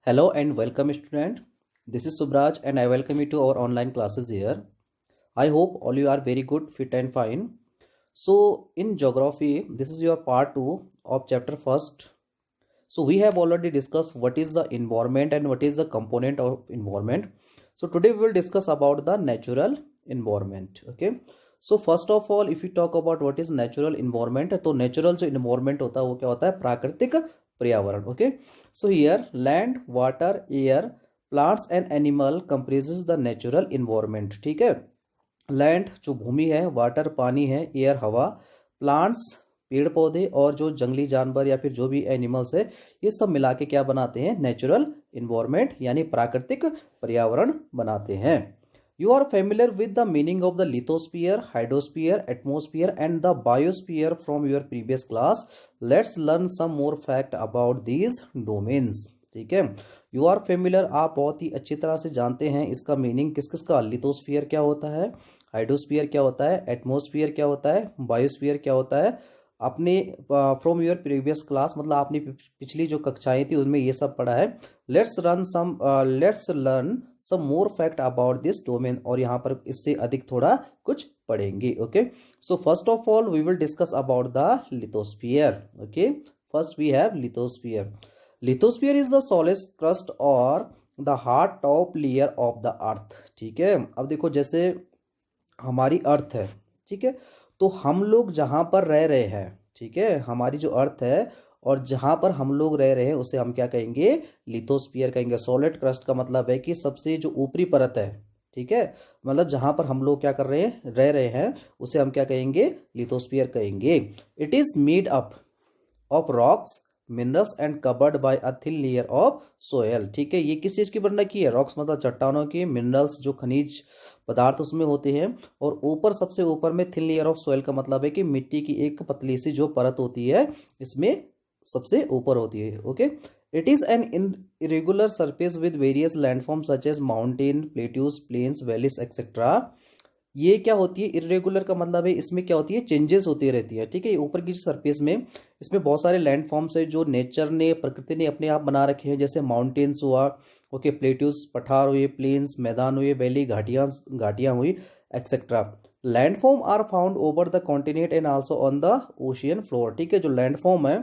Hello and welcome student. This is Subraj and I welcome you to our online classes here. I hope all you are very good, fit and fine. So in geography, this is your part 2 of chapter first. So we have already discussed what is the environment and what is the component of environment. So today we will discuss about the natural environment. Okay. So first of all, if you talk about what is natural environment, तो natural जो environment होता है वो क्या होता है? प्राकृतिक पर्यावरण. Okay. So here land, water, air, plants and animal comprises the natural environment. ठीक है. लैंड जो भूमि है, वाटर पानी है, एयर हवा, प्लांट्स पेड़ पौधे और जो जंगली जानवर या फिर जो भी एनिमल्स है, ये सब मिला के क्या बनाते हैं? नेचुरल इन्वायरमेंट यानी प्राकृतिक पर्यावरण बनाते हैं. You are familiar with the meaning of the lithosphere, hydrosphere, atmosphere and the biosphere from your previous class. Let's learn some more fact about these domains. ठीक है. यू आर फेमिलियर, आप बहुत ही अच्छी तरह से जानते हैं इसका मीनिंग किस किस का. लिथोस्फीयर क्या होता है, हाइड्रोस्फीयर क्या होता है, एटमोस्फीयर क्या होता है, बायोस्फीयर क्या होता है. अपने फ्रॉम योर प्रीवियस क्लास मतलब आपने पिछली जो कक्षाएं थी उसमें ये सब पढ़ा है. Let's learn some more fact about this domain. और यहाँ पर इससे अधिक थोड़ा कुछ पढ़ेंगे. Okay. So first of all we will discuss about the lithosphere. Okay. First we have lithosphere. Lithosphere is the solid crust और the hard top layer of the earth. ठीक है. अब देखो जैसे हमारी अर्थ है, ठीक है, तो हम लोग जहां पर रह रहे हैं, ठीक है, हमारी जो अर्थ है और जहां पर हम लोग रह रहे हैं उसे हम क्या कहेंगे? लिथोस्फीयर कहेंगे. सॉलिड क्रस्ट का मतलब है कि सबसे जो ऊपरी परत है, ठीक है, मतलब जहां पर हम लोग क्या कर रहे हैं, रह रहे हैं, उसे हम क्या कहेंगे? लिथोस्फीयर कहेंगे. It is made up of rocks, minerals and covered by a thin layer of soil. ठीक है. ये किस चीज की बन रखी है? रॉक्स मतलब चट्टानों की, मिनरल्स जो खनिज पदार्थ उसमें होते हैं, और ऊपर सबसे ऊपर में थिन लेयर ऑफ सोयल का मतलब है कि मिट्टी की एक पतली सी जो परत होती है इसमें सबसे ऊपर होती है. Okay. It is an irregular surface with various landform such as mountain, plateaus, plains, valleys etcetera. ये क्या होती है? इरेगुलर का मतलब है इसमें क्या होती है? चेंजेस होती रहती है. ठीक है. ऊपर की सरफेस में इसमें बहुत सारे लैंड फॉर्म्स है जो नेचर ने, प्रकृति ने अपने आप बना रखे हैं. जैसे माउंटेन्स हुआ, ओके, प्लेट्यूज पठार हुए, प्लेन्स मैदान हुए, वैली घाटियां हुई, etcetera. Landform are found over the continent and also on the ocean floor. ठीक है. जो लैंडफॉर्म है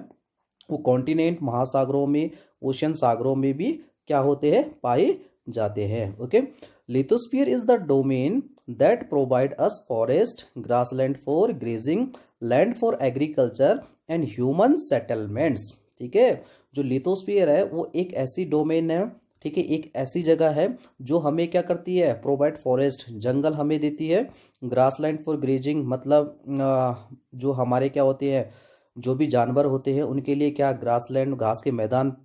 वो कॉन्टिनेंट, महासागरों में, ओशियन सागरों में भी क्या होते हैं? पाए जाते हैं. Okay. Lithosphere is the domain that provide us forest, grassland for grazing, land for agriculture and human settlements. ठीक है. जो लिथोस्फीयर है वो एक ऐसी डोमेन है, ठीक है, एक ऐसी जगह है जो हमें क्या करती है? प्रोवाइड फॉरेस्ट, जंगल हमें देती है. ग्रासलैंड फॉर ग्रेजिंग मतलब जो हमारे क्या होते हैं, जो भी जानवर होते हैं उनके लिए क्या? ग्रासलैंड, घास के मैदान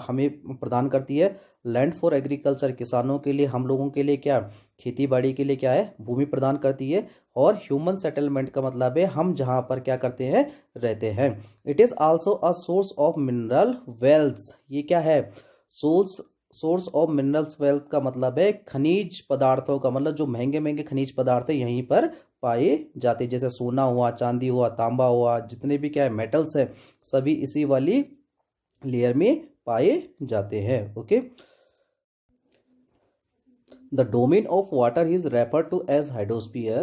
हमें प्रदान करती है. लैंड फॉर एग्रीकल्चर, किसानों के लिए, हम लोगों के लिए क्या? खेती बाड़ी के लिए क्या है? भूमि प्रदान करती है. और ह्यूमन सेटलमेंट का मतलब है हम जहां पर क्या करते हैं? रहते हैं. It is also a source of mineral wealth. ये क्या है? सोर्स ऑफ मिनरल्स वेल्थ का मतलब है खनिज पदार्थों का, मतलब जो महंगे महंगे खनिज पदार्थ है यहीं पर पाए जाते हैं. जैसे सोना हुआ, चांदी हुआ, तांबा हुआ, जितने भी क्या है मेटल्स है, सभी इसी वाली लेयर में पाए जाते हैं. Okay. The domain of water is referred to as hydrosphere.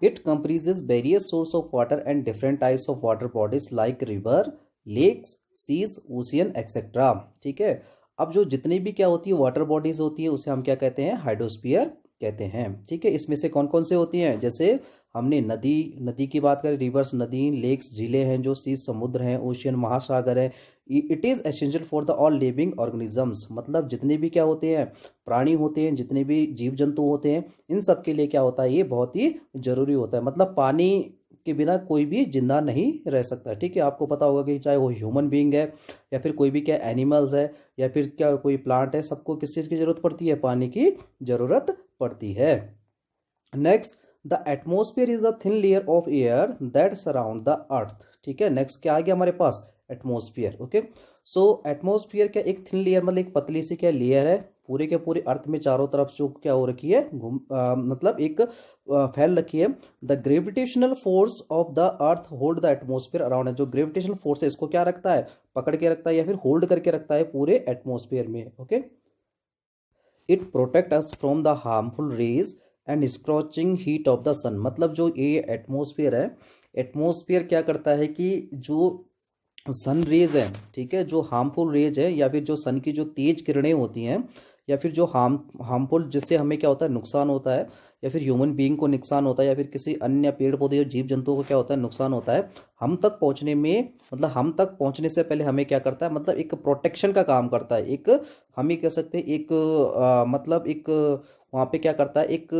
It comprises various sources of water and different types of water bodies like river, lakes, seas, ocean, etc. ठीक है. अब जो जितनी भी क्या होती है वाटर बॉडीज होती है उसे हम क्या कहते हैं? हाइड्रोस्फीयर कहते हैं. ठीक है. इसमें से कौन कौन से होती हैं? जैसे हमने नदी की बात करें, रिवर्स नदी, लेक्स झीलें हैं, जो सी समुद्र हैं, ओशियन महासागर है. It is essential for the all living organisms. मतलब जितने भी क्या होते हैं प्राणी होते हैं, जितने भी जीव जंतु होते हैं, इन सब के लिए क्या होता है? ये बहुत ही जरूरी होता है. मतलब पानी के बिना कोई भी जिंदा नहीं रह सकता. ठीक है. आपको पता होगा कि चाहे वो ह्यूमन बीइंग है या फिर कोई भी क्या एनिमल्स है या फिर क्या कोई प्लांट है, सबको किस चीज़ की जरूरत पड़ती है? पानी की जरूरत पड़ती है. Next, the atmosphere is a thin layer of air that surround the earth. ठीक है. नेक्स्ट क्या आ गया हमारे पास? एटमोस्फियर. ओके. सो एटमॉस्फेयर क्या एक थिन लेयर मतलब एक पतली सी क्या लेयर है पूरे के पूरे अर्थ में चारों तरफ जो क्या हो रखी है मतलब एक फैल रखी है। The gravitational force of the earth hold the atmosphere around है। जो ग्रेविटेशनल फोर्स है इसको क्या रखता है, पकड़ के रखता है या फिर होल्ड करके रखता है पूरे एटमॉस्फेयर में। Okay, it protect us from the harmful rays and scorching heat of the sun. मतलब जो ये एटमॉस्फेयर है, एटमॉस्फेयर क्या करता है कि जो सन रेज है, ठीक है, जो हार्मफुल रेज है या फिर जो सन की जो तेज किरणें होती हैं या फिर जो हार्मफुल जिससे हमें क्या होता है नुकसान होता है या फिर ह्यूमन बीइंग को नुकसान होता है या फिर किसी अन्य पेड़ पौधे या जीव जंतुओं को क्या होता है नुकसान होता है, हम तक पहुंचने में मतलब हम तक पहुंचने से पहले हमें क्या करता है मतलब एक प्रोटेक्शन का काम करता है। एक हम ही कह सकते हैं एक मतलब एक वहाँ पे क्या करता है एक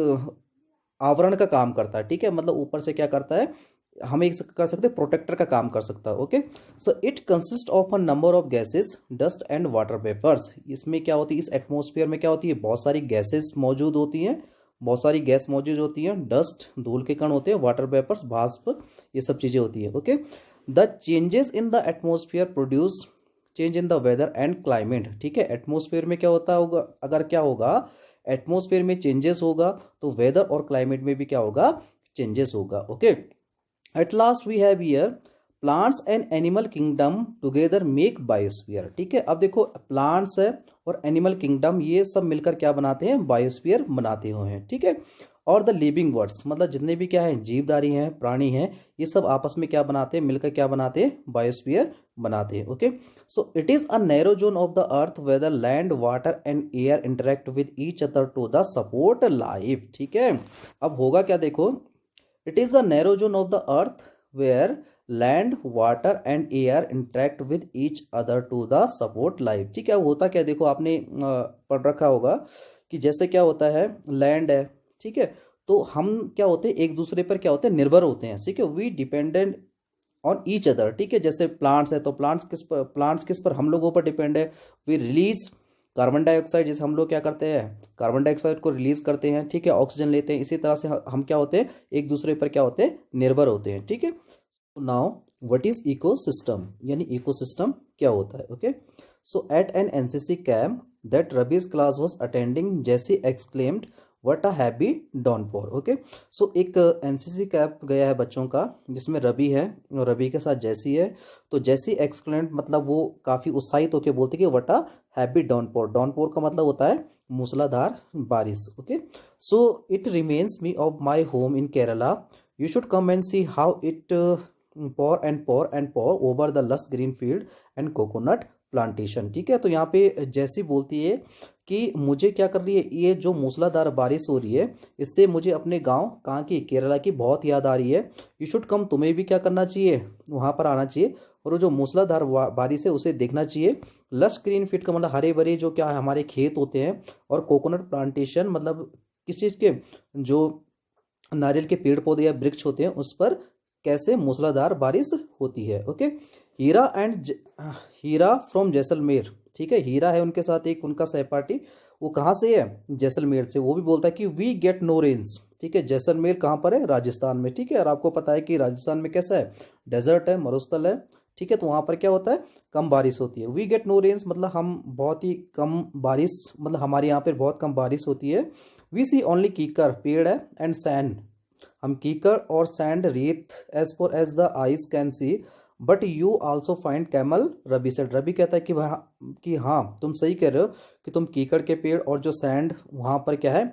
आवरण का काम करता है। ठीक है, मतलब ऊपर से क्या करता है हम एक कर सकते हैं प्रोटेक्टर का काम कर सकता है। Okay, so it consist of a number of gases dust and water vapours. इसमें क्या होती है, इस एटमॉस्फेयर में क्या होती है, बहुत सारी गैसेस मौजूद होती हैं, बहुत सारी गैस मौजूद होती है, डस्ट धूल के कण होते हैं, वाटर वेपर्स भाप, ये सब चीजें होती है। Okay, the changes in the atmosphere produce change in the weather and climate. ठीक है, एटमॉस्फेयर में क्या होता होगा, अगर क्या होगा एटमॉस्फेयर में चेंजेस होगा तो वेदर और क्लाइमेट में भी क्या होगा, चेंजेस होगा। Okay, at last we have here plants and animal kingdom together make biosphere. ठीक है, अब देखो प्लांट्स है और एनिमल किंगडम ये सब मिलकर क्या बनाते हैं, बायोस्फीयर बनाते हुए हैं। ठीक है, और द लिविंग वर्ड्स मतलब जितने भी क्या है जीवधारी हैं प्राणी हैं ये सब आपस में क्या बनाते हैं, मिलकर क्या बनाते हैं, बायोस्फीयर बनाते हैं। Okay, so it is a narrow zone of the earth weather land water and air interact with each other to the support life. ठीक है, अब होगा क्या देखो, it is a narrow zone of the earth where land, water and air interact with each other to the support life। ठीक है, होता क्या देखो आपने पढ़ रखा होगा कि जैसे क्या होता है लैंड है, ठीक है, तो हम क्या होते हैं एक दूसरे पर क्या होते हैं निर्भर होते हैं। ठीक है, we dependent on each other. ठीक है, जैसे प्लांट्स है तो प्लांट्स किस पर, हम लोगों पर डिपेंड है। वी रिलीज कार्बन डाइऑक्साइड, जैसे हम लोग क्या करते हैं कार्बन डाइऑक्साइड को रिलीज करते हैं, ठीक है, ऑक्सीजन लेते हैं, इसी तरह से हम क्या होते हैं एक दूसरे पर क्या होते हैं निर्भर होते हैं। ठीक है, नाउ व्हाट इज इकोसिस्टम, यानी इकोसिस्टम क्या होता है। Okay, so at an NCC camp that Rabi's class was attending Jesse exclaimed what a happy downpour. Okay, so एक एनसीसी कैंप गया है बच्चों का जिसमें रवि है और रवि के साथ जैसी है, तो जैसी एक्सक्लेम्ड मतलब वो काफी उत्साहित होकर बोलते कि what a happy downpour. Downpour का मतलब होता है मूसलाधार बारिश। Okay, so it remains me of my home in Kerala, you should come and see how it pour over the lush green field and coconut plantation. ठीक है, तो यहाँ पे जैसी बोलती है कि मुझे क्या कर रही है, ये जो मूसलाधार बारिश हो रही है इससे मुझे अपने गांव कहाँ की, केरला की बहुत याद आ रही है। यू शुड कम, तुम्हें भी क्या करना चाहिए, वहां पर आना चाहिए और वो जो मूसलाधार बारिश है उसे देखना चाहिए। लश ग्रीन फील्ड का मतलब हरे भरे जो क्या है हमारे खेत होते हैं, और कोकोनट प्लांटेशन मतलब किस चीज़ के, जो नारियल के पेड़ पौधे या वृक्ष होते हैं उस पर कैसे मूसलाधार बारिश होती है। Okay, Heera from Jaisalmer. ठीक है, हीरा है उनके साथ एक उनका सहपाठी, वो कहाँ से है, जैसलमेर से। वो भी बोलता है कि वी गेट नो रेन्स। ठीक है, जैसलमेर कहाँ पर है, राजस्थान में। ठीक है, और आपको पता है कि राजस्थान में कैसा है, डेजर्ट है, मरुस्थल है। ठीक है, तो वहाँ पर क्या होता है कम बारिश होती है। वी गेट नो रेन्स मतलब हम बहुत ही कम बारिश, मतलब हमारे यहाँ पर बहुत कम बारिश होती है। वी सी ओनली कीकर पेड़ है एंड सैंड, हम कीकर और सैंड रेत as far as the eyes can see, but you also find camel. Rabi said, Rabi कहता है कि कि हाँ तुम सही कह रहे हो कि तुम कीकड़ के पेड़ और जो सैंड वहाँ पर क्या है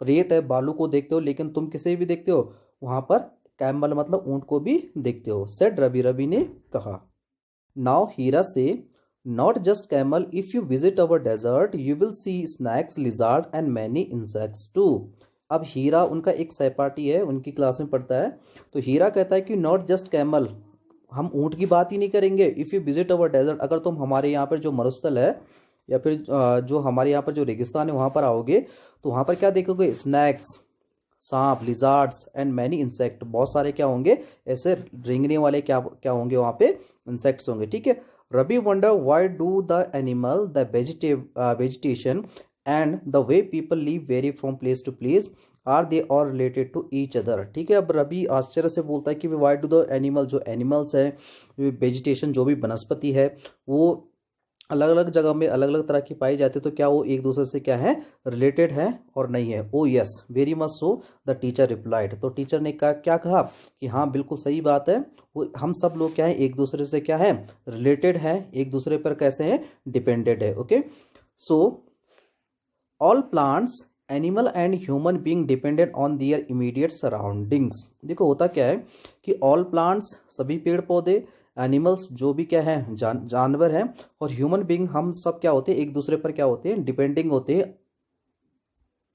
रेत है बालू को देखते हो, लेकिन तुम किसे भी देखते हो वहाँ पर कैमल मतलब ऊंट को भी देखते हो। सेड रबी, रबी ने कहा। नाउ हीरा से not just camel, if you visit our desert you will see snakes lizard and many insects too. अब हीरा उनका एक सहपाठी है, उनकी क्लास में पढ़ता है, तो हीरा कहता है कि नॉट जस्ट कैमल, हम ऊँट की बात ही नहीं करेंगे। If you visit our desert, अगर तुम हमारे यहाँ पर जो मरुस्थल है या फिर जो हमारे यहाँ पर जो रेगिस्तान है वहाँ पर आओगे तो वहाँ पर क्या देखोगे, स्नैक्स, सांप, लिजार्ड्स एंड मैनी इंसेक्ट, बहुत सारे क्या होंगे ऐसे रेंगने वाले क्या क्या होंगे वहाँ पे, इंसेक्ट्स होंगे। ठीक है, Rabi wonder why do the animal the vegetation and the way people live very from place to place, are they और रिलेटेड टू ईच अदर। ठीक है, अब रबी आश्चर्य से बोलता है कि वाई डू द एनिमल, जो एनिमल्स है, वेजिटेशन जो भी वनस्पति है, वो अलग अलग जगह में अलग अलग तरह की पाई जाती है, तो क्या वो एक दूसरे से क्या है, रिलेटेड है और नहीं है? ओ yes, very much so, the teacher replied. तो टीचर ने क्या कहा कि हाँ बिल्कुल सही बात है, वो हम सब लोग क्या है, एक दूसरे से क्या है, रिलेटेड है, एक दूसरे पर कैसे हैं, डिपेंडेंट है। Okay, so all plants, animal and human being dependent on their immediate surroundings. देखो होता क्या है कि ऑल प्लांट्स, सभी पेड़ पौधे, एनिमल्स जो भी क्या है, जानवर हैं, और ह्यूमन बीइंग, हम सब क्या होते हैं, एक दूसरे पर क्या होते हैं, डिपेंडिंग होते हैं।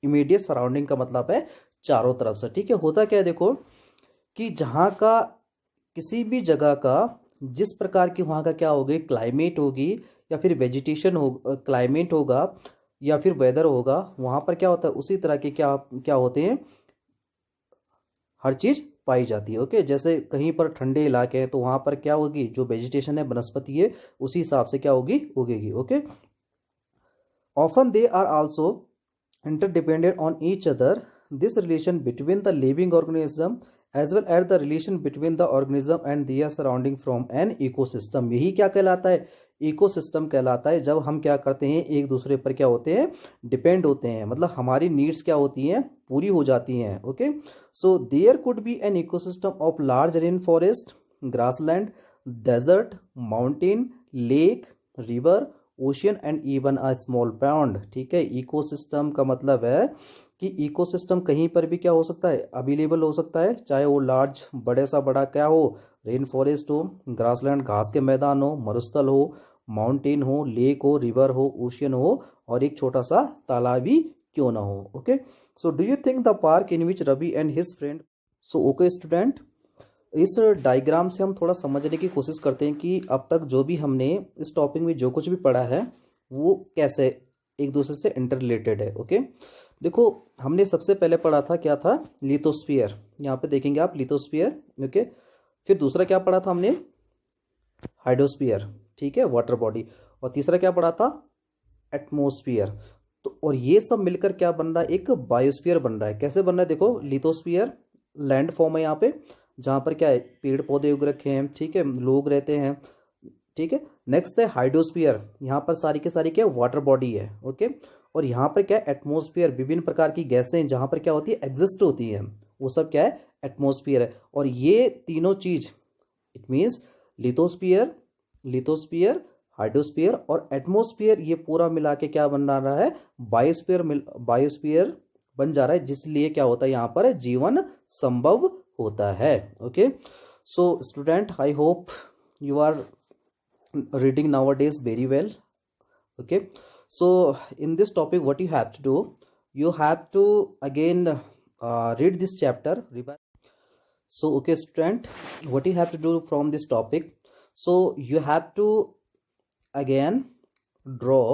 इमीडिएट सराउंडिंग का मतलब है चारों तरफ से। ठीक है, होता क्या है देखो कि जहाँ का, किसी भी जगह का जिस प्रकार की वहाँ का क्या होगी, क्लाइमेट होगी, या फिर वेजिटेशन हो, क्लाइमेट होगा, या फिर वेदर होगा, वहाँ पर क्या होता है, उसी तरह के क्या क्या होते हैं, हर चीज़ पाई जाती है। ओके, जैसे कहीं पर ठंडे इलाके हैं तो वहाँ पर क्या होगी, जो वेजिटेशन है, वनस्पति है, उसी हिसाब से क्या होगी, उगेगी। Okay, often they are also interdependent on each other. This relation between the living organism as well as the relation between the organism and their surrounding from an ecosystem, यही क्या कहलाता है, इकोसिस्टम कहलाता है। जब हम क्या करते हैं, एक दूसरे पर क्या होते हैं, डिपेंड होते हैं, मतलब हमारी नीड्स क्या होती हैं, पूरी हो जाती हैं। Okay, so there could be an ecosystem of large rain forest, grassland, desert, mountain, lake, river, ocean and even a small pond. ठीक है, इकोसिस्टम का मतलब है कि इकोसिस्टम कहीं पर भी क्या हो सकता है, अवेलेबल हो सकता है, चाहे वो लार्ज, बड़े सा बड़ा क्या हो, रेन फॉरेस्ट हो, ग्रासलैंड घास के मैदान हो, मरुस्थल हो, माउंटेन हो, लेक हो, रिवर हो, ओशियन हो, और एक छोटा सा तालाब भी क्यों ना हो। Okay, so do you think the park in which Ravi and his friend. So okay student, इस डायग्राम से हम थोड़ा समझने की कोशिश करते हैं कि अब तक जो भी हमने इस टॉपिक में जो कुछ भी पढ़ा है वो कैसे एक दूसरे से इंटर रिलेटेड है। ओके, देखो हमने सबसे पहले पढ़ा था, क्या था, लिथोस्फीयर। यहाँ पे देखेंगे आप, लिथोस्फीयर। ओके, फिर दूसरा क्या पढ़ा था हमने, हाइड्रोस्फीयर, ठीक है, वाटर बॉडी। और तीसरा क्या पढ़ा था, एटमोस्फियर। तो और ये सब मिलकर क्या बन रहा है, एक बायोस्फीयर बन रहा है। कैसे बन रहा है, देखो लिथोस्फीयर लैंड फॉर्म है यहाँ पे, जहाँ पर क्या है, पेड़ पौधे उग रखे हैं, ठीक है, लोग रहते हैं, ठीक है। नेक्स्ट है हाइड्रोस्फीयर, यहाँ पर सारी के सारी क्या है, वाटर बॉडी है। ओके, और यहाँ पर क्या है, एटमोस्फियर, विभिन्न प्रकार की गैसें जहाँ पर क्या होती है, एग्जिस्ट होती हैं, वो सब क्या है, एटमोस्फियर है। और ये तीनों चीज, it means lithosphere, lithosphere, hydrosphere और एटमोस्फियर, ये पूरा मिला के क्या बन रहा है, बायोस्फीयर, बायोस्फीयर बन जा रहा है, जिसलिए क्या होता है, यहाँ पर जीवन संभव होता है। Okay, so student, I hope you are reading nowadays very well. Okay, so in this topic what you have to do, you have to again read this chapter, revise. So okay student, what you have to do from this topic, so you have to again draw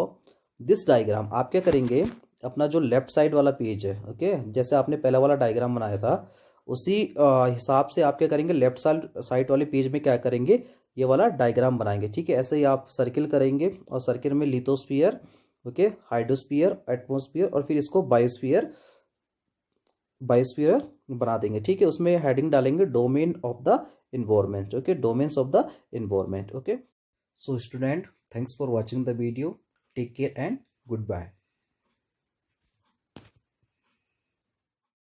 this diagram। आप क्या करेंगे, अपना जो left side वाला page है, okay, जैसे आपने पहला वाला डायग्राम बनाया था उसी हिसाब से आप क्या करेंगे, लेफ्ट साइड वाले पेज में क्या करेंगे, ये वाला डायग्राम बनाएंगे। ठीक है, ऐसे ही आप सर्किल करेंगे, और सर्किल में लिथोस्फीयर, ओके, हाइड्रोस्फीयर, एटमोस्फीयर, और फिर इसको बायोस्फीयर, बायोस्फीयर बना देंगे। ठीक है, उसमें हेडिंग डालेंगे domain of the environment. Okay, domains of the environment. Okay, so student, thanks for watching the video, take care and good bye.